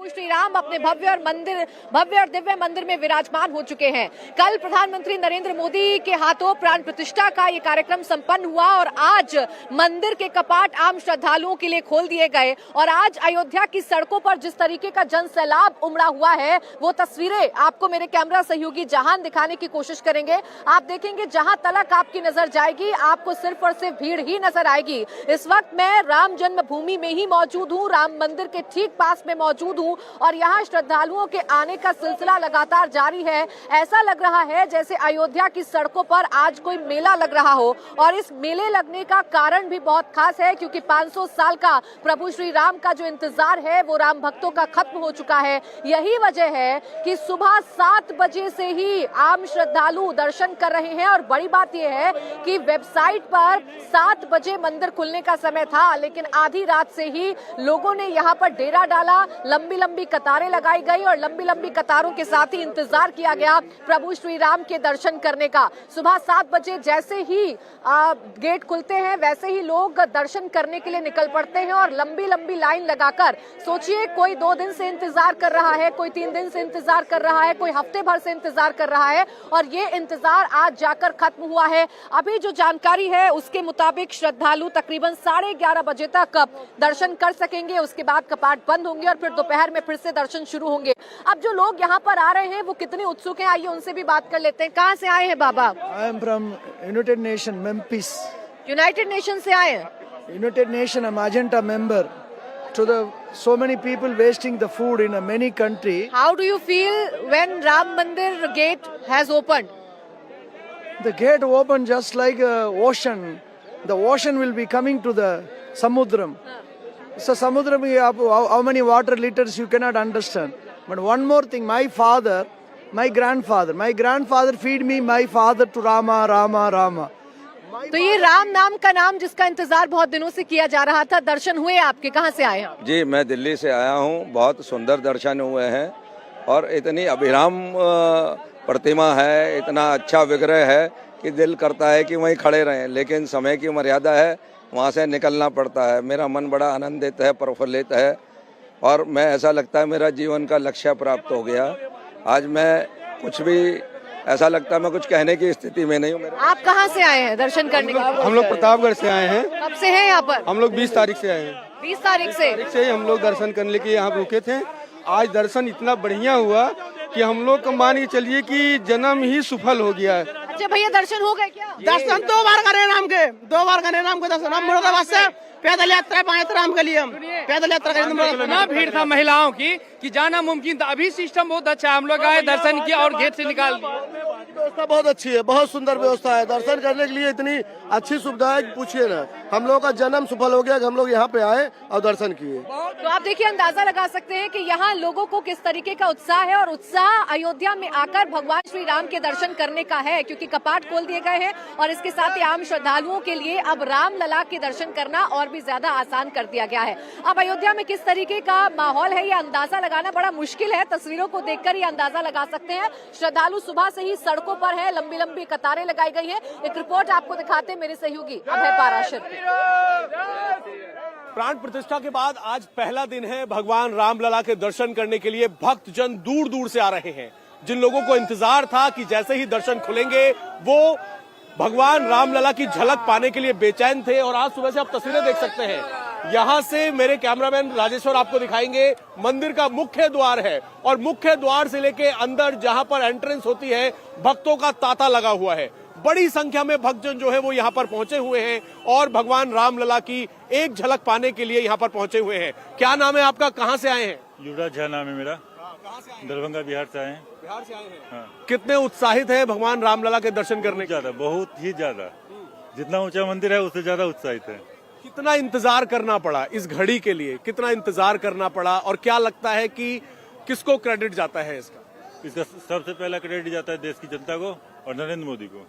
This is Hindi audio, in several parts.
प्रभु श्री राम अपने भव्य और दिव्य मंदिर में विराजमान हो चुके हैं। कल प्रधानमंत्री नरेंद्र मोदी के हाथों प्राण प्रतिष्ठा का ये कार्यक्रम संपन्न हुआ और आज मंदिर के कपाट आम श्रद्धालुओं के लिए खोल दिए गए। और आज अयोध्या की सड़कों पर जिस तरीके का जन सैलाब उमड़ा हुआ है वो तस्वीरें आपको मेरे कैमरा सहयोगी जहान दिखाने की कोशिश करेंगे। आप देखेंगे जहां तलक आपकी नजर जाएगी आपको सिर्फ और सिर्फ भीड़ ही नजर आएगी। इस वक्त मैं राम जन्मभूमि में ही मौजूद हूँ, राम मंदिर के ठीक पास में मौजूद हूँ और यहाँ श्रद्धालुओं के आने का सिलसिला लगातार जारी है। ऐसा लग रहा है जैसे अयोध्या की सड़कों पर आज कोई मेला लग रहा हो और इस मेले लगने का कारण भी बहुत खास है क्योंकि 500 साल का प्रभु श्री राम का जो इंतजार है वो राम भक्तों का खत्म हो चुका है। यही वजह है कि सुबह 7 बजे से ही आम श्रद्धालु दर्शन कर रहे हैं और बड़ी बात यह है कि वेबसाइट पर 7 बजे मंदिर खुलने का समय था लेकिन आधी रात से ही लोगों ने यहाँ पर डेरा डाला, लंबी लंबी कतारें लगाई गई और लंबी लंबी कतारों के साथ ही इंतजार किया गया प्रभु श्री राम के दर्शन करने का। सुबह 7 बजे जैसे ही गेट खुलते हैं वैसे ही लोग दर्शन करने के लिए निकल पड़ते हैं और लंबी लंबी लाइन लगाकर, सोचिए कोई 2 दिन से इंतजार कर रहा है, कोई 3 दिन से इंतजार कर रहा है, कोई हफ्ते भर से इंतजार कर रहा है और ये इंतजार आज जाकर खत्म हुआ है। अभी जो जानकारी है उसके मुताबिक श्रद्धालु तकरीबन 11:30 बजे तक दर्शन कर सकेंगे, उसके बाद कपाट बंद होंगे और फिर दोपहर में फिर से दर्शन शुरू होंगे। अब जो लोग यहाँ पर आ रहे हैं वो कितने उत्सुक हैं, आइए उनसे भी बात कर लेते हैं। कहाँ से आए हैं बाबा? I am from United Nation, Memphis. United nation से आए हैं। United Nation, I'm Magenta member. To the so many people wasting the food in a many country. How do you feel when Ram Mandir gate has opened? The gate opened just like ocean. The ocean will be coming to the Samudram. So Samudram, how many water liters you cannot understand. But one more thing, my grandfather feed me my father to Rama, Rama, Rama. तो ये राम नाम का नाम जिसका इंतजार बहुत दिनों से किया जा रहा था, दर्शन हुए आपके? कहाँ से आए हैं? जी, मैं दिल्ली से आया हूँ। बहुत सुंदर दर्शन हुए हैं और इतनी अभिराम प्रतिमा है, इतना अच्छा विग्रह है कि दिल करता है कि वहीं खड़े रहें, लेकिन समय की मर्यादा है, वहाँ से निकलना पड़ता है। मेरा मन बड़ा आनंदित है, प्रफुल्लित है और मैं ऐसा लगता है मेरा जीवन का लक्ष्य प्राप्त हो गया। आज मैं कुछ भी ऐसा लगता है मैं कुछ कहने की स्थिति में नहीं हूँ। आप कहाँ से आए हैं दर्शन करने के लिए? हम लोग प्रतापगढ़ से आए हैं। कब से हैं यहाँ पर? हम लोग 20 तारीख से आए हैं। 20 तारीख से ही हम लोग दर्शन करने के लिए यहाँ रुके थे। आज दर्शन इतना बढ़िया हुआ कि हम लोग को मान के चलिए कि जन्म ही सफल हो गया है। अच्छा भैया, दर्शन हो गए क्या? दर्शन 2 बार करे राम के, 2 बार करे राम के दर्शन। हम मुरादाबाद से पैदल यात्रा पाए थे राम के लिए, हम पैदल यात्रा करें। इतना भीड़ था महिलाओं की कि जाना मुमकिन था। अभी सिस्टम बहुत अच्छा, हम लोग आए, दर्शन किया और गेट से निकाल दिया। व्यवस्था बहुत अच्छी है, बहुत सुंदर व्यवस्था है। दर्शन करने के लिए इतनी अच्छी सुविधा है, पूछिए ना। हम लोग का जन्म सफल हो गया कि हम लोग यहाँ पे आए और दर्शन किए। तो आप देखिए, अंदाजा लगा सकते हैं कि यहाँ लोगों को किस तरीके का उत्साह है और उत्साह अयोध्या में आकर भगवान श्री राम के दर्शन करने का है क्योंकि कपाट खोल दिए गए हैं और इसके साथ ही आम श्रद्धालुओं के लिए अब राम लला के दर्शन करना और भी ज्यादा आसान कर दिया गया है। अब अयोध्या में किस तरीके का माहौल है ये अंदाजा लगाना बड़ा मुश्किल है, तस्वीरों को देखकर ही अंदाजा लगा सकते हैं। श्रद्धालु सुबह से ही सड़कों पर है, लंबी लंबी कतारें लगाई गई है। एक रिपोर्ट आपको दिखाते हैं मेरे सहयोगी अभय पाराशर। प्राण प्रतिष्ठा के बाद आज पहला दिन है। भगवान रामलला के दर्शन करने के लिए भक्तजन दूर दूर से आ रहे हैं। जिन लोगों को इंतजार था कि जैसे ही दर्शन खुलेंगे वो भगवान रामलला की झलक पाने के लिए बेचैन थे और आज सुबह से आप तस्वीरें देख सकते हैं। यहाँ से मेरे कैमरामैन राजेश्वर आपको दिखाएंगे, मंदिर का मुख्य द्वार है और मुख्य द्वार से लेके अंदर जहाँ पर एंट्रेंस होती है भक्तों का तांता लगा हुआ है। बड़ी संख्या में भक्तजन जो है वो यहाँ पर पहुंचे हुए हैं और भगवान रामलला की एक झलक पाने के लिए यहाँ पर पहुंचे हुए हैं। क्या नाम है आपका, कहाँ से आए हैं? युवराज झा नाम है मेरा। कहाँ से आए हैं? दरभंगा बिहार से आए हैं। बिहार से आए हैं। हाँ। कितने उत्साहित है भगवान रामलला के दर्शन करने? ज्यादा, बहुत ही ज्यादा। जितना ऊंचा मंदिर है उससे ज्यादा उत्साहित है। कितना इंतजार करना पड़ा इस घड़ी के लिए, कितना इंतजार करना पड़ा और क्या लगता है कि किसको क्रेडिट जाता है इसका? इसका सबसे पहला क्रेडिट जाता है देश की जनता को और नरेंद्र मोदी को।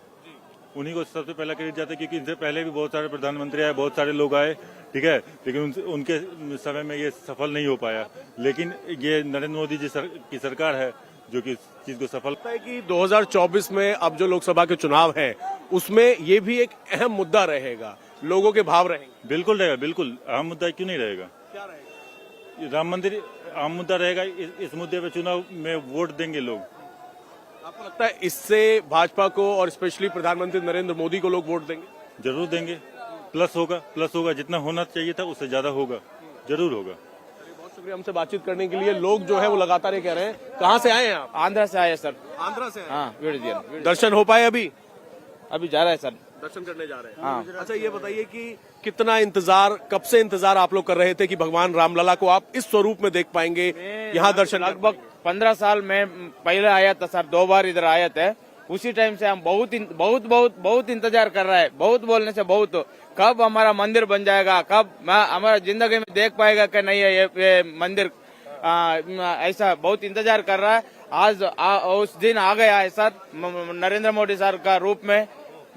उन्हीं को सबसे पहला क्रेडिट जाता है क्योंकि इनसे पहले भी बहुत सारे प्रधानमंत्री आए, बहुत सारे लोग आए, ठीक है, लेकिन उनके समय में ये सफल नहीं हो पाया। लेकिन ये नरेंद्र मोदी जी की सरकार है जो कि चीज को सफल है कि 2024 में अब जो लोकसभा के चुनाव है उसमें ये भी एक अहम मुद्दा रहेगा, लोगों के भाव रहेंगे। बिल्कुल रहेगा, बिल्कुल अहम मुद्दा क्यों नहीं रहेगा। क्या रहेगा? राम मंदिर आम मुद्दा रहेगा। इस मुद्दे पे चुनाव में वोट देंगे लोग। आपको लगता है इससे भाजपा को और स्पेशली प्रधानमंत्री नरेंद्र मोदी को लोग वोट देंगे? जरूर देंगे। प्लस होगा, जितना होना चाहिए था उससे ज्यादा होगा, जरूर होगा। बहुत शुक्रिया हमसे बातचीत करने के लिए। लोग जो है वो लगातार ये कह रहे हैं। कहाँ से आए हैं आप? आंध्रा से आए सर। आंध्रा से। हाँ, दर्शन हो पाए? अभी जा रहा है सर। दर्शन करने जा रहे हैं। हाँ। अच्छा ये बताइए कि कितना इंतजार, कब से इंतजार आप लोग कर रहे थे कि भगवान रामलला को आप इस स्वरूप में देख पाएंगे यहाँ दर्शन? लगभग 15 साल में पहले आया था सर, 2 बार इधर आया था। उसी टाइम से हम बहुत इंतजार कर रहा है। बहुत बोलने से बहुत, कब हमारा मंदिर बन जाएगा, कब हमारा जिंदगी में देख पाएगा कि नहीं है ये मंदिर, ऐसा बहुत इंतजार कर रहा है। आज उस दिन आ गया है सर। नरेंद्र मोदी सर का रूप में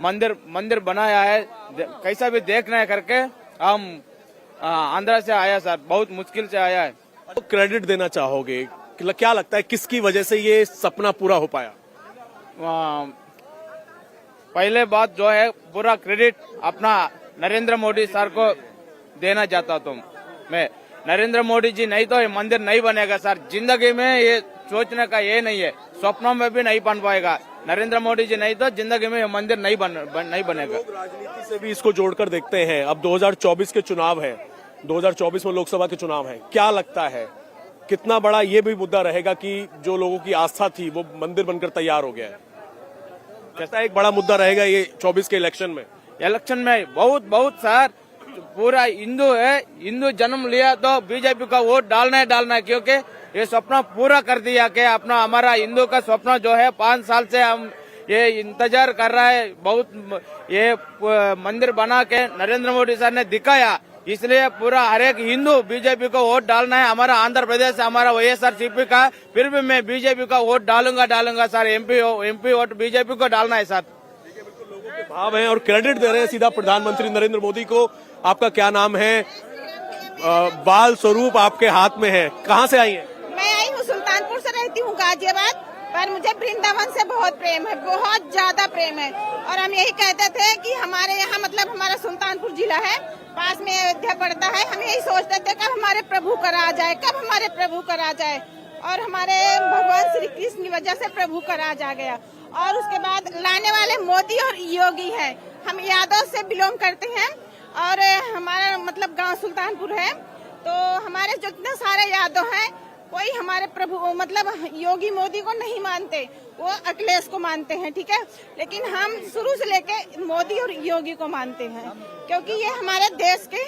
मंदिर बनाया है। कैसा भी देखना है करके हम आंध्रा से आया सर, बहुत मुश्किल से आया है। तो क्रेडिट देना चाहोगे? क्या लगता है किसकी वजह से ये सपना पूरा हो पाया? पहले बात जो है, पूरा क्रेडिट अपना नरेंद्र मोदी सर को देना चाहता हूँ मैं। नरेंद्र मोदी जी नहीं तो ये मंदिर नहीं बनेगा सर। जिंदगी में ये सोचने का ये नहीं है, स्वप्नों में भी नहीं बन पाएगा। नरेंद्र मोदी जी नहीं तो जिंदगी में ये मंदिर नहीं बनेगा। राजनीति से भी इसको जोड़कर देखते हैं। अब 2024 के चुनाव है, 2024 में लोकसभा के चुनाव है। क्या लगता है कितना बड़ा ये भी मुद्दा रहेगा कि जो लोगों की आस्था थी वो मंदिर बनकर तैयार हो गया है? कैसा एक बड़ा मुद्दा रहेगा ये 24 के इलेक्शन में? बहुत सर, पूरा हिंदू है। हिंदू जन्म लिया तो बीजेपी का वोट डालना है क्योंकि ये सपना पूरा कर दिया कि अपना हमारा हिंदू का सपना जो है 5 साल से हम ये इंतजार कर रहा है। बहुत ये मंदिर बना के नरेंद्र मोदी सर ने दिखाया, इसलिए पूरा हर एक हिंदू बीजेपी को वोट डालना है। हमारा आंध्र प्रदेश हमारा YSRCP का, फिर भी मैं बीजेपी का वोट डालूंगा सर। एमपी वोट बीजेपी को डालना है सर। भाव है और क्रेडिट दे रहे हैं सीधा प्रधानमंत्री नरेंद्र मोदी को। आपका क्या नाम है? बाल स्वरूप आपके हाथ में है। कहाँ से आई है? मैं आई हूँ सुल्तानपुर से, रहती हूँ गाजियाबाद, पर मुझे वृंदावन से बहुत प्रेम है, बहुत ज्यादा प्रेम है। और हम यही कहते थे कि हमारे यहाँ मतलब हमारा सुल्तानपुर जिला है, पास में अयोध्या पड़ता है। हम यही सोचते थे कब हमारे प्रभु का राज आए, कब हमारे प्रभु का राज आए। और हमारे भगवान श्री कृष्ण की वजह से प्रभु का राज आ गया। और उसके बाद लाने वाले मोदी और योगी है। हम यादव से बिलोंग करते हैं और हमारा मतलब गांव सुल्तानपुर है। तो हमारे जितने सारे यादव हैं, कोई हमारे प्रभु मतलब योगी मोदी को नहीं मानते, वो अखिलेश को मानते हैं, ठीक है। लेकिन हम शुरू से लेके मोदी और योगी को मानते हैं क्योंकि ये हमारे देश के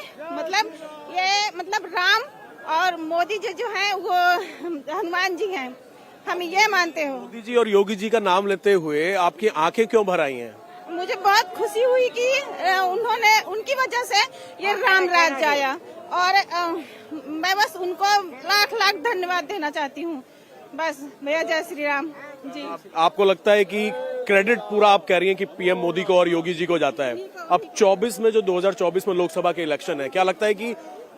मतलब राम और मोदी जी जो हैं वो हनुमान जी हैं, हम ये मानते हो। मोदी जी और योगी जी का नाम लेते हुए आपकी आंखें क्यों भर आई हैं? मुझे बहुत खुशी हुई कि उनकी वजह से ये राम राज आया और मैं बस उनको लाख धन्यवाद देना चाहती हूँ। बस भैया, जय श्री राम जी। आपको लगता है कि क्रेडिट पूरा आप कह रही हैं कि पीएम मोदी को और योगी जी को जाता है? अब 24 में जो 2024 में लोकसभा के इलेक्शन है, क्या लगता है कि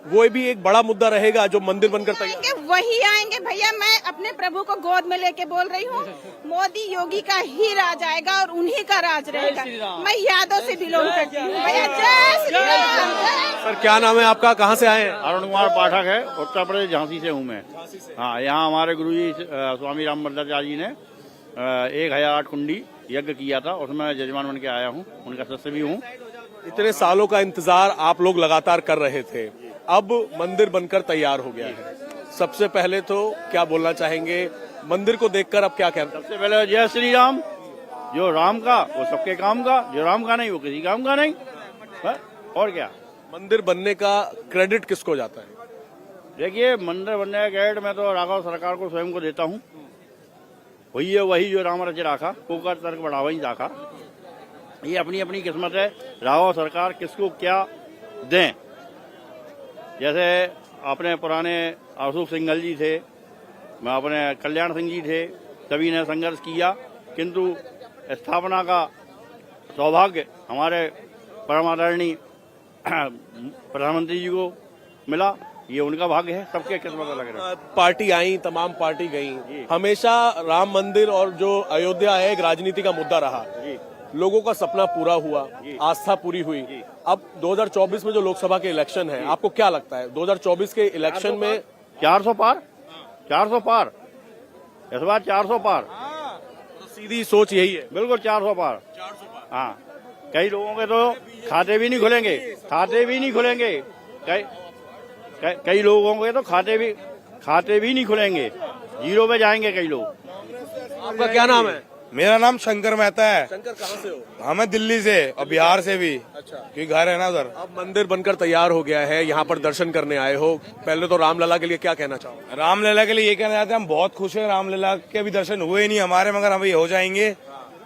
वो भी एक बड़ा मुद्दा रहेगा जो मंदिर बनकर तैयार? वही आएंगे भैया। मैं अपने प्रभु को गोद में लेके बोल रही हूँ, मोदी योगी का ही राज आएगा और उन्हीं का राज रहेगा। मैं यादव से बिलोंग करती हूँ भैया। जय श्री राम। सर क्या नाम है आपका? कहाँ से आए हैं? अरुण कुमार पाठक है, उत्तर प्रदेश झांसी से हूँ मैं। हाँ, यहाँ हमारे गुरु जी स्वामी रामभद्राचार्य जी ने 1008 कुंडी यज्ञ किया था, उसमें जजमान बन के आया हूँ, उनका सदस्य भी हूँ। इतने सालों का इंतजार आप लोग लगातार कर रहे थे, अब मंदिर बनकर तैयार हो गया है। सबसे पहले तो क्या बोलना चाहेंगे मंदिर को देखकर? अब क्या कहते हैं? सबसे पहले जय श्री राम। जो राम का वो सबके काम का, जो राम का नहीं वो किसी काम का नहीं। और क्या, मंदिर बनने का क्रेडिट किसको जाता है? देखिए, मंदिर बनने का क्रेडिट मैं तो राघव सरकार को स्वयं को देता हूँ। वही जो राम रच राखा, कुकर तर्क बढ़ावा ही राखा। ये अपनी अपनी किस्मत है, राघव सरकार किसको क्या दें। जैसे अपने पुराने अशोक सिंघल जी थे, अपने कल्याण सिंह जी थे, सभी ने संघर्ष किया, किंतु स्थापना का सौभाग्य हमारे परम आदरणीय प्रधानमंत्री जी को मिला। ये उनका भाग्य है, सबके किस्मत अलग है। पार्टी आई, तमाम पार्टी गई, हमेशा राम मंदिर और जो अयोध्या है एक राजनीति का मुद्दा रहा। लोगों का सपना पूरा हुआ, आस्था पूरी हुई। अब 2024 में जो लोकसभा के इलेक्शन है, आपको क्या लगता है 2024 के इलेक्शन में 400 पार? 400 पार, इस बार 400 पार, तो सीधी सोच यही है। बिल्कुल 400 पार। हाँ, कई लोगों के तो खाते भी नहीं खुलेंगे, कई लोगों के तो खाते भी नहीं खुलेंगे, जीरो पे जाएंगे कई लोग। आपका क्या नाम है? मेरा नाम शंकर मेहता है। शंकर, कहाँ से हो? हमें दिल्ली से और बिहार से भी। अच्छा, क्योंकि घर है ना उधर। अब मंदिर बनकर तैयार हो गया है, यहाँ पर दर्शन करने आए हो, पहले तो रामलला के लिए क्या कहना चाहो? रामलला के लिए ये कहना चाहते हैं, हम बहुत खुश हैं। रामलला के भी दर्शन हुए नहीं हमारे, मगर अभी हो जाएंगे।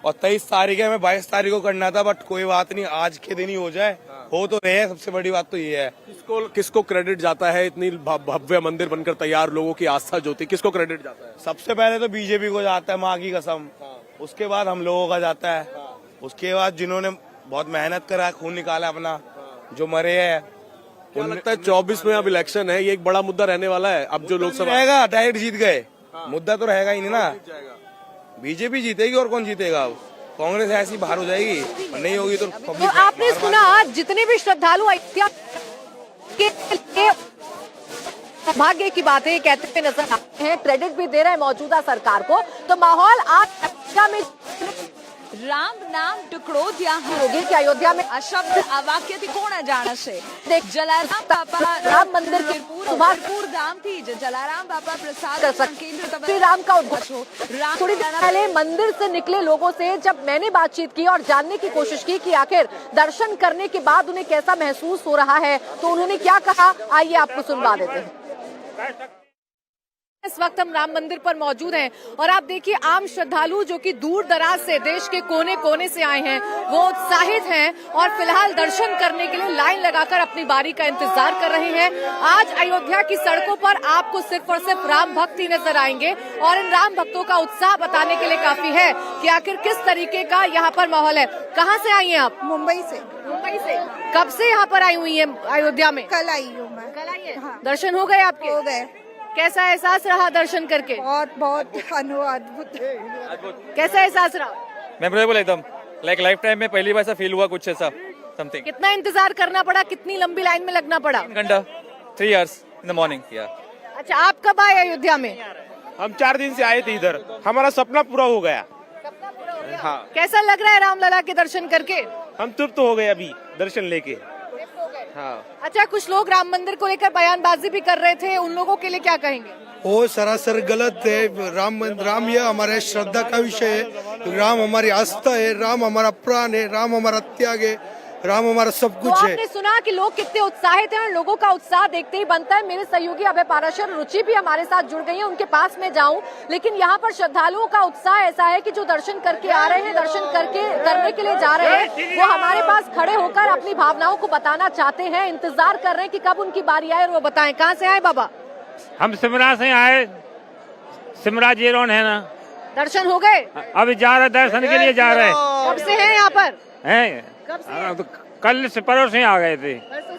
और 23 तारीख है, हमें 22 तारीख को करना था, बट कोई बात नहीं, आज के दिन ही हो जाए। हो तो रहे, सबसे बड़ी बात तो ये है। किसको क्रेडिट जाता है? इतनी भव्य मंदिर बनकर तैयार, लोगों की आस्था जो थी, किसको क्रेडिट जाता है? सबसे पहले तो बीजेपी को जाता है, माँ की कसम। उसके बाद हम लोगों का जाता है। उसके बाद जिन्होंने बहुत मेहनत करा, खून निकाला अपना, जो मरे हैं। क्या लगता है 24 में अब इलेक्शन है, ये एक बड़ा मुद्दा रहने वाला है? अब जो लोकसभा रहेगा, डायरेक्ट जीत गए, मुद्दा तो रहेगा ही नहीं ना। बीजेपी जीतेगी और कौन जीतेगा? कांग्रेस ऐसी बाहर हो जाएगी, और नहीं होगी तो तो आपने सुना, जितने भी श्रद्धालु अयोध्या के भाग्य की बातें कहते हुए नजर आते हैं, क्रेडिट भी दे रहे हैं मौजूदा सरकार को। तो माहौल आज अयोध्या में રામ નામ ટુકડો ત્યાં होगी कि अयोध्या में અશબ્દ આ વાક્યથી કોણ અજાણ હશે? देख જલારામ બાપા राम मंदिर के સુભાનપુર ધામથી જ જલારામ બાપા પ્રસાદ કેન્દ્ર श्री राम का उद्घाटन। थोड़ी देर पहले मंदिर से निकले लोगों से जब मैंने बातचीत की और जानने की कोशिश की कि आखिर दर्शन करने के बाद उन्हें कैसा महसूस हो रहा है, तो उन्होंने क्या कहा, आइए आपको सुनवा देते हैं। इस वक्त हम राम मंदिर पर मौजूद हैं और आप देखिए, आम श्रद्धालु जो कि दूर दराज से, देश के कोने कोने से आए हैं, वो उत्साहित हैं और फिलहाल दर्शन करने के लिए लाइन लगाकर अपनी बारी का इंतजार कर रहे हैं। आज अयोध्या की सड़कों पर आपको सिर्फ और सिर्फ राम भक्त ही नजर आएंगे और इन राम भक्तों का उत्साह बताने के लिए काफी है कि आखिर किस तरीके का यहाँ पर माहौल है। कहाँ से आई हैं आप? मुंबई से। मुंबई से। कब से यहाँ पर आई हुई है अयोध्या में? कल आई हूँ मैं। कल आई है? हाँ। दर्शन हो गए आपके? हो गए। कैसा एहसास रहा दर्शन करके? बहुत अद्भुत। कैसा एहसास रहा? मेमोरेबल एकदम, लाइक लाइफ टाइम में पहली बार ऐसा फील हुआ कुछ ऐसा समथिंग। कितना इंतजार करना पड़ा, कितनी लंबी लाइन में लगना पड़ा? 3 घंटा, 3 hours इन द मॉर्निंग। अच्छा, आप कब आए अयोध्या में? हम 4 दिन से आए थे इधर, हमारा सपना पूरा हो गया। हाँ, कैसा लग रहा है रामलला के दर्शन करके? हम तृप्त हो गए अभी दर्शन लेके। हाँ। अच्छा, कुछ लोग राम मंदिर को लेकर बयानबाजी भी कर रहे थे, उन लोगों के लिए क्या कहेंगे? वो सरासर गलत है। राम ये हमारे श्रद्धा का विषय है, राम हमारी आस्था है, राम हमारा प्राण है, राम हमारा त्याग है, राम हमारा सब तो कुछ है। आपने सुना कि लोग कितने उत्साहित हैं और लोगों का उत्साह देखते ही बनता है। मेरे सहयोगी अभय पाराशर, रुचि भी हमारे साथ जुड़ गई है, उनके पास में जाऊं, लेकिन यहाँ पर श्रद्धालुओं का उत्साह ऐसा है कि जो दर्शन करके आ रहे हैं, दर्शन करने के लिए जा रहे हैं, वो हमारे पास खड़े होकर अपनी भावनाओं को बताना चाहते हैं, इंतजार कर रहे हैं कि कब उनकी बारी आए और वो बताएं। कहाँ से आए बाबा? हम सिमरा से आए, सिमरा जेरोन है ना। दर्शन हो गए? अभी जा रहे, दर्शन के लिए जा रहे। कब से हैं यहाँ पर? हैं तो कल से परों से आ गए थे।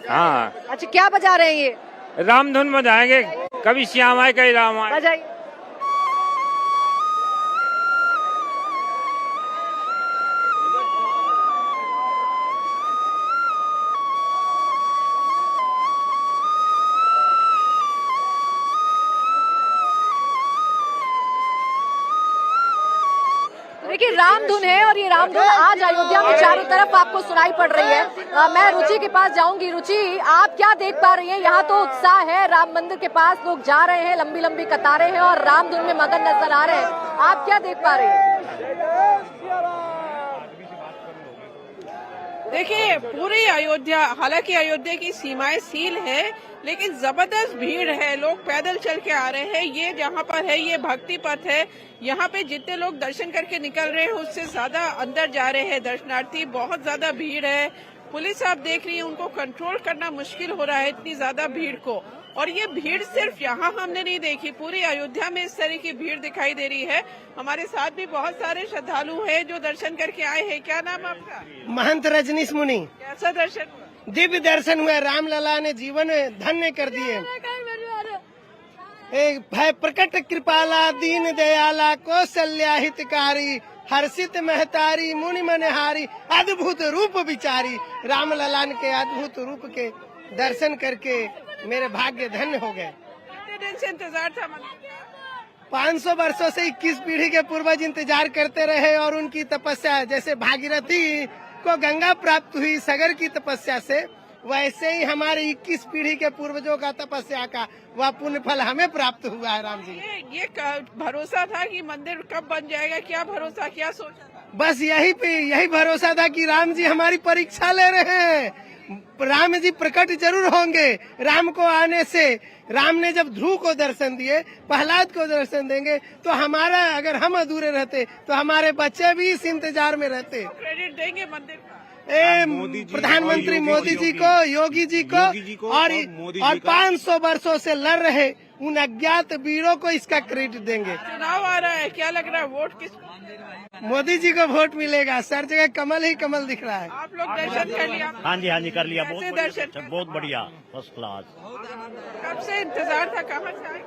हाँ। अच्छा, क्या बजा रहे हैं ये? रामधुन बजाएंगे, कभी श्याम आए कभी राम आए। बजाइए। देखिए, रामधुन है और ये रामधुन आज अयोध्या में चारों तरफ आपको सुनाई पड़ रही है। मैं रुचि के पास जाऊंगी। रुचि, आप क्या देख पा रही हैं? यहाँ तो उत्साह है, राम मंदिर के पास लोग जा रहे हैं, लंबी लंबी कतारें हैं और रामधुन में मगन नजर आ रहे हैं। आप क्या देख पा रही हैं? देखिए, पूरी अयोध्या, हालांकि अयोध्या की सीमाएं सील है, लेकिन जबरदस्त भीड़ है। लोग पैदल चल के आ रहे हैं। ये जहाँ पर है, ये भक्ति पथ है। यहाँ पे जितने लोग दर्शन करके निकल रहे हैं, उससे ज्यादा अंदर जा रहे हैं दर्शनार्थी। बहुत ज्यादा भीड़ है। पुलिस आप देख रही है, उनको कंट्रोल करना मुश्किल हो रहा है, इतनी ज्यादा भीड़ को। और ये भीड़ सिर्फ यहाँ हमने नहीं देखी, पूरी अयोध्या में इस तरह की भीड़ दिखाई दे रही है। हमारे साथ भी बहुत सारे श्रद्धालु हैं जो दर्शन करके आए हैं। क्या नाम आपका? महंत रजनीश मुनि। कैसा दर्शन? दिव्य दर्शन हुआ। रामलला ने जीवन धन्य कर दिए। भय प्रकट कृपाला, दीन दयाला, कौशल्या हितकारी, हर्षित महतारी, मुनि मनहारी, अद्भुत रूप विचारी। रामलला के अद्भुत रूप के दर्शन करके मेरे भाग्य धन्य हो गए। कितने दिन से इंतजार था मंदिर? 500 वर्षों से 21 पीढ़ी के पूर्वज इंतजार करते रहे और उनकी तपस्या, जैसे भागीरथी को गंगा प्राप्त हुई सगर की तपस्या से, वैसे ही हमारे 21 पीढ़ी के पूर्वजों का तपस्या का वह पुण्य फल हमें प्राप्त हुआ है। राम जी, ये भरोसा था कि मंदिर कब बन जाएगा, क्या भरोसा, क्या सोचा? बस यही भरोसा था कि राम जी हमारी परीक्षा ले रहे हैं। राम जी प्रकट जरूर होंगे। राम को आने से, राम ने जब ध्रुव को दर्शन दिए, प्रहलाद को दर्शन देंगे, तो हमारा, अगर हम अधूरे रहते तो हमारे बच्चे भी इस इंतजार में रहते। क्रेडिट देंगे मंदिर का? प्रधानमंत्री मोदी जी को, योगी जी को और 500 वर्षों से लड़ रहे उन अज्ञात वीरों को इसका क्रेडिट देंगे। चुनाव आ रहा है, क्या लग रहा है, वोट किस? मोदी जी को वोट मिलेगा। सर जगह कमल ही कमल दिख रहा है। आप लोग दर्शन कर लिया? हाँ जी कर लिया। बहुत बढ़िया, फर्स्ट क्लास। कब से इंतजार था, कहाँ से आए?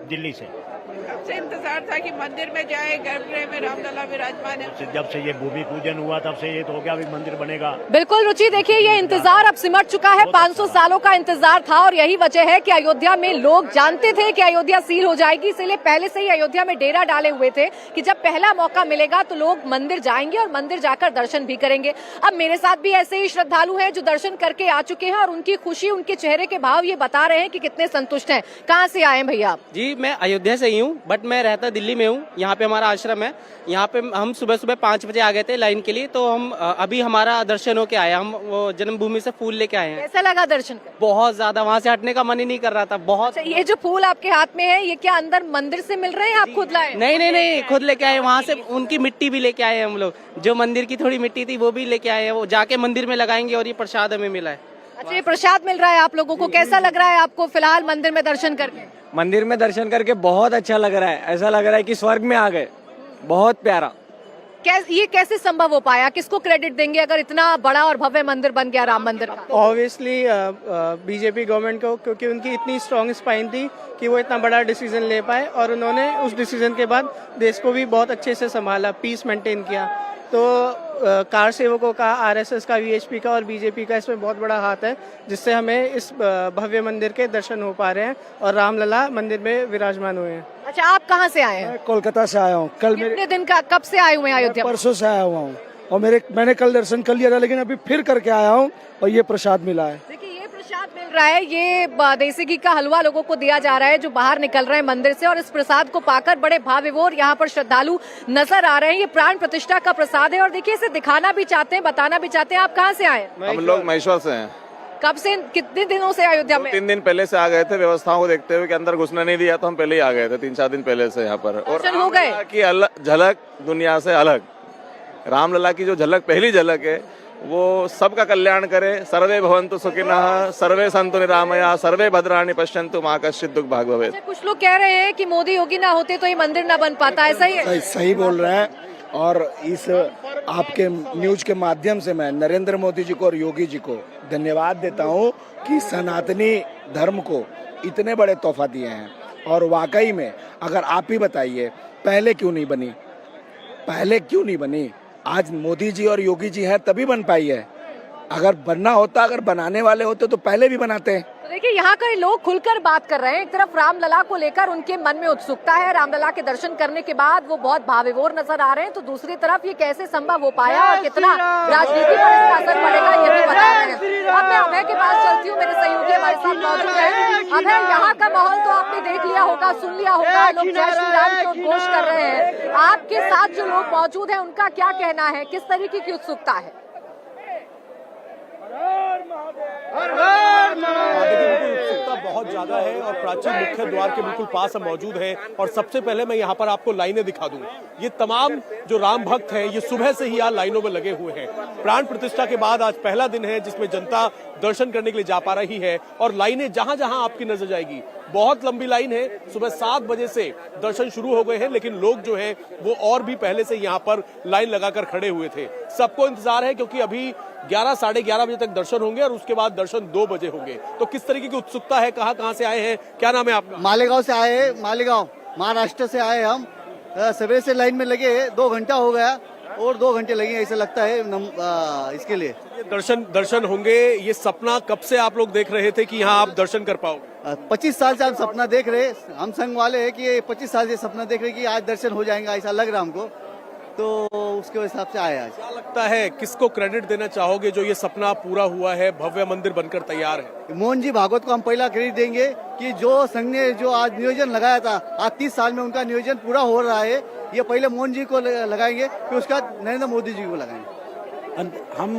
दिल्ली से। कब से इंतजार था कि मंदिर में जाए, गर्भगृह में रामलला विराजमान है? जब से ये भूमि पूजन हुआ तब से ये तो हो गया, अभी मंदिर बनेगा। बिल्कुल रुचि, देखिए ये इंतजार अब सिमट चुका है। 500 सालों का इंतजार था और यही वजह है कि अयोध्या में लोग जानते थे कि अयोध्या सील हो जाएगी, इसलिए पहले से ही अयोध्या में डेरा डाले हुए थे कि जब पहला मौका मिलेगा तो लोग मंदिर जाएंगे और मंदिर जाकर दर्शन भी करेंगे। अब मेरे साथ भी ऐसे ही श्रद्धालु हैं जो दर्शन करके आ चुके हैं और उनकी खुशी, उनके चेहरे के भाव ये बता रहे हैं कि कितने संतुष्ट हैं। कहाँ से आए हैं भैया आप? जी मैं अयोध्या से ही हूँ, बट मैं रहता दिल्ली में हूँ। यहाँ पे हमारा आश्रम है। यहाँ पे हम सुबह 5 बजे आ गए थे लाइन के लिए, तो हम अभी हमारा दर्शन होके आए। हम वो जन्मभूमि से फूल लेके आए हैं। कैसा लगा दर्शन कर? बहुत ज्यादा, वहाँ से हटने का मन ही नहीं कर रहा था। बहुत। ये जो फूल आपके हाथ में है, ये क्या अंदर मंदिर से मिल रहे हैं, आप खुद लाए? नहीं, खुद लेके आए। वहाँ से उनकी मिट्टी भी लेके आए हम लोग, जो मंदिर की थोड़ी मिट्टी थी वो भी लेके आए हैं। वो जाके मंदिर में लगाएंगे और ये प्रसाद हमें मिला है। अच्छा, ये प्रसाद मिल रहा है आप लोगों को। कैसा लग रहा है आपको फिलहाल मंदिर में दर्शन करके? मंदिर में दर्शन करके बहुत अच्छा लग रहा है। ऐसा लग रहा है कि स्वर्ग में आ गए। बहुत प्यारा। ये कैसे संभव हो पाया? किसको क्रेडिट देंगे अगर इतना बड़ा और भव्य मंदिर बन गया राम मंदिर का? ऑब्वियसली बीजेपी गवर्नमेंट को, क्योंकि उनकी इतनी स्ट्रॉन्ग स्पाइन थी कि वो इतना बड़ा डिसीजन ले पाए और उन्होंने उस डिसीजन के बाद देश को भी बहुत अच्छे से संभाला, पीस मेंटेन किया। तो कार सेवकों का, आरएसएस का, वीएचपी का और बीजेपी का इसमें बहुत बड़ा हाथ है, जिससे हमें इस भव्य मंदिर के दर्शन हो पा रहे हैं और रामलला मंदिर में विराजमान हुए हैं। अच्छा, आप कहाँ से आए हैं? मैं कोलकाता से आया हूँ। कल कितने दिन का, कब से आए हुए हैं अयोध्या? परसों से आया हुआ हूँ और मैंने कल दर्शन कर लिया था, लेकिन अभी फिर करके आया हूँ और ये प्रसाद मिला है। देखिए ये प्रसाद मिल रहा है, ये देसी घी का हलवा लोगों को दिया जा रहा है जो बाहर निकल रहे हैं मंदिर से, और इस प्रसाद को पाकर बड़े भाव विभोर यहाँ पर श्रद्धालु नजर आ रहे हैं। ये प्राण प्रतिष्ठा का प्रसाद है और देखिए इसे दिखाना भी चाहते हैं, बताना भी चाहते हैं। आप कहाँ से आए? हम लोग महेश्वर से हैं। कब से, कितने दिनों से अयोध्या में? 3 दिन पहले से आ गए थे। व्यवस्थाओं को देखते हुए कि अंदर घुसना नहीं दिया तो हम पहले ही आ गए थे, 3-4 दिन पहले से यहाँ पर। और हो गए की झलक दुनिया से अलग, रामलला की जो झलक, पहली झलक है, वो सबका कल्याण करे। सर्वे भवन्तु सुखिनः, सर्वे सन्तु निरामया, सर्वे भद्राणि पश्यन्तु मा कश्चित् दुःख भाग् भवेत्। कुछ लोग कह रहे हैं कि मोदी योगी ना होते तो ये मंदिर ना बन पाता, ऐसा ही है? सही बोल रहा है। और इस आपके न्यूज के माध्यम से मैं नरेंद्र मोदी जी को और योगी जी को धन्यवाद देता हूँ कि सनातनी धर्म को इतने बड़े तोहफा दिए हैं। और वाकई में अगर आप ही बताइए, पहले क्यों नहीं बनी? आज मोदी जी और योगी जी हैं तभी बन पाई है। अगर बनना होता, अगर बनाने वाले होते तो पहले भी बनाते हैं। तो देखिए यहाँ के लोग खुलकर बात कर रहे हैं। एक तरफ रामलला को लेकर उनके मन में उत्सुकता है, रामलला के दर्शन करने के बाद वो बहुत भावविभोर नजर आ रहे हैं, तो दूसरी तरफ ये कैसे संभव हो पाया और कितना राजनीति पर इसका असर पड़ेगा ये भी बता रहे हैं। अब मैं अभय के पास चलती हूँ, मेरे सहयोगी हमारे साथ मौजूद है। अभय, यहाँ का माहौल तो आपने देख लिया होगा, सुन लिया होगा, लोग जय श्री राम के उद्घोष कर रहे हैं। आपके साथ जो लोग मौजूद है उनका क्या कहना है, किस तरीके की उत्सुकता है? उत्सुकता बहुत ज्यादा है और प्राचीन मुख्य द्वार के बिल्कुल पास हम मौजूद हैं। और सबसे पहले मैं यहाँ पर आपको लाइनें दिखा दूं। ये तमाम जो राम भक्त हैं ये सुबह से ही यहाँ लाइनों में लगे हुए हैं। प्राण प्रतिष्ठा के बाद आज पहला दिन है जिसमें जनता दर्शन करने के लिए जा पा रही है और लाइनें जहां जहां आपकी नजर जाएगी, बहुत लंबी लाइन है। सुबह 7 बजे से दर्शन शुरू हो गए हैं, लेकिन लोग जो हैं वो और भी पहले से यहाँ पर लाइन लगाकर खड़े हुए थे। सबको इंतजार है क्योंकि अभी 11, साढ़े 11 बजे तक दर्शन होंगे और उसके बाद दर्शन 2 बजे होंगे। तो किस तरीके की उत्सुकता है, कहां से आए हैं, क्या नाम है आपका? मालेगांव से आए हैं, मालेगांव महाराष्ट्र से आए हम। सवेरे से लाइन में लगे, 2 घंटा हो गया और 2 घंटे लगेंगे ऐसा लगता है इसके लिए। दर्शन होंगे, ये सपना कब से आप लोग देख रहे थे कि यहाँ आप दर्शन कर पाओगे? 25 साल से हम सपना देख रहे, हम संघ वाले हैं कि 25 साल से सपना देख रहे कि आज दर्शन हो जाएंगे, ऐसा लग रहा हमको, तो उसके हिसाब से आए आज। क्या लगता है किसको क्रेडिट देना चाहोगे जो ये सपना पूरा हुआ है, भव्य मंदिर बनकर तैयार है? मोहन जी भागवत को हम पहला क्रेडिट देंगे कि जो संघ ने जो आज नियोजन लगाया था, आज 30 साल में उनका नियोजन पूरा हो रहा है, ये पहले मोहन जी को लगाएंगे, फिर उसका नरेंद्र मोदी जी को लगाएंगे। हम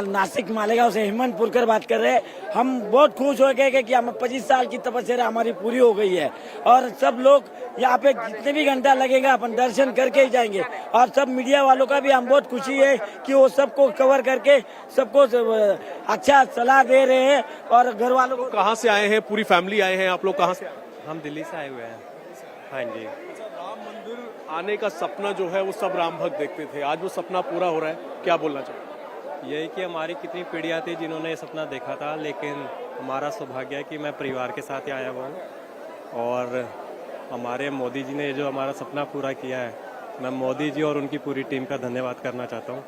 नासिक मालेगांव से हेमंत पुरकर बात कर रहे हैं। हम बहुत खुश हो गए कि हम 25 साल की तपस्या हमारी पूरी हो गई है और सब लोग यहाँ पे जितने भी घंटा लगेगा अपन दर्शन करके ही जाएंगे। और सब मीडिया वालों का भी हम बहुत खुशी है कि वो सबको कवर करके सबको अच्छा सलाह दे रहे हैं। और घर वालों को कहाँ से आए हैं? पूरी फैमिली आए हैं आप लोग? कहाँ से आए? हम दिल्ली से आए हुए हैं। हाँ जी। राम मंदिर आने का सपना जो है वो सब राम भक्त देखते थे, आज वो सपना पूरा हो रहा है, क्या बोलना चाहिए? यही कि हमारी कितनी पीढ़ियाँ थी जिन्होंने ये सपना देखा था, लेकिन हमारा सौभाग्य है कि मैं परिवार के साथ ही आया हुआ हूँ और हमारे मोदी जी ने जो हमारा सपना पूरा किया है, मैं मोदी जी और उनकी पूरी टीम का धन्यवाद करना चाहता हूँ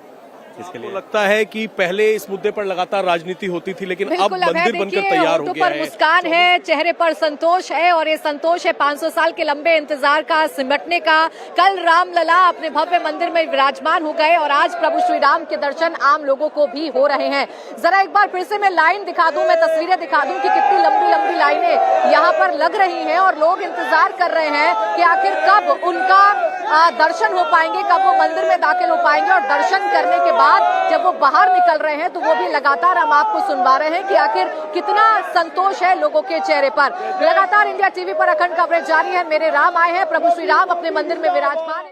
इसके लिए। लगता है कि पहले इस मुद्दे पर लगातार राजनीति होती थी, लेकिन अब मंदिर बनकर तैयार हो गया है। मुस्कान है, चेहरे पर संतोष है और ये संतोष है 500 साल के लंबे इंतजार का, सिमटने का। कल रामलला अपने भव्य मंदिर में विराजमान हो गए और आज प्रभु श्री राम के दर्शन आम लोगों को भी हो रहे हैं। जरा एक बार फिर से मैं लाइन दिखा दूं, मैं तस्वीरें दिखा दूं कि कितनी लंबी लंबी लाइनें यहाँ पर लग रही हैं और लोग इंतजार कर रहे हैं कि आखिर कब उनका दर्शन हो पाएंगे, कब वो मंदिर में दाखिल हो पाएंगे। और दर्शन करने के बाद जब वो बाहर निकल रहे हैं तो वो भी लगातार हम आपको सुनवा रहे हैं कि आखिर कितना संतोष है लोगों के चेहरे पर। लगातार इंडिया टीवी पर अखंड कवरेज जारी है। मेरे राम आए हैं, प्रभु श्री राम अपने मंदिर में विराजमान है।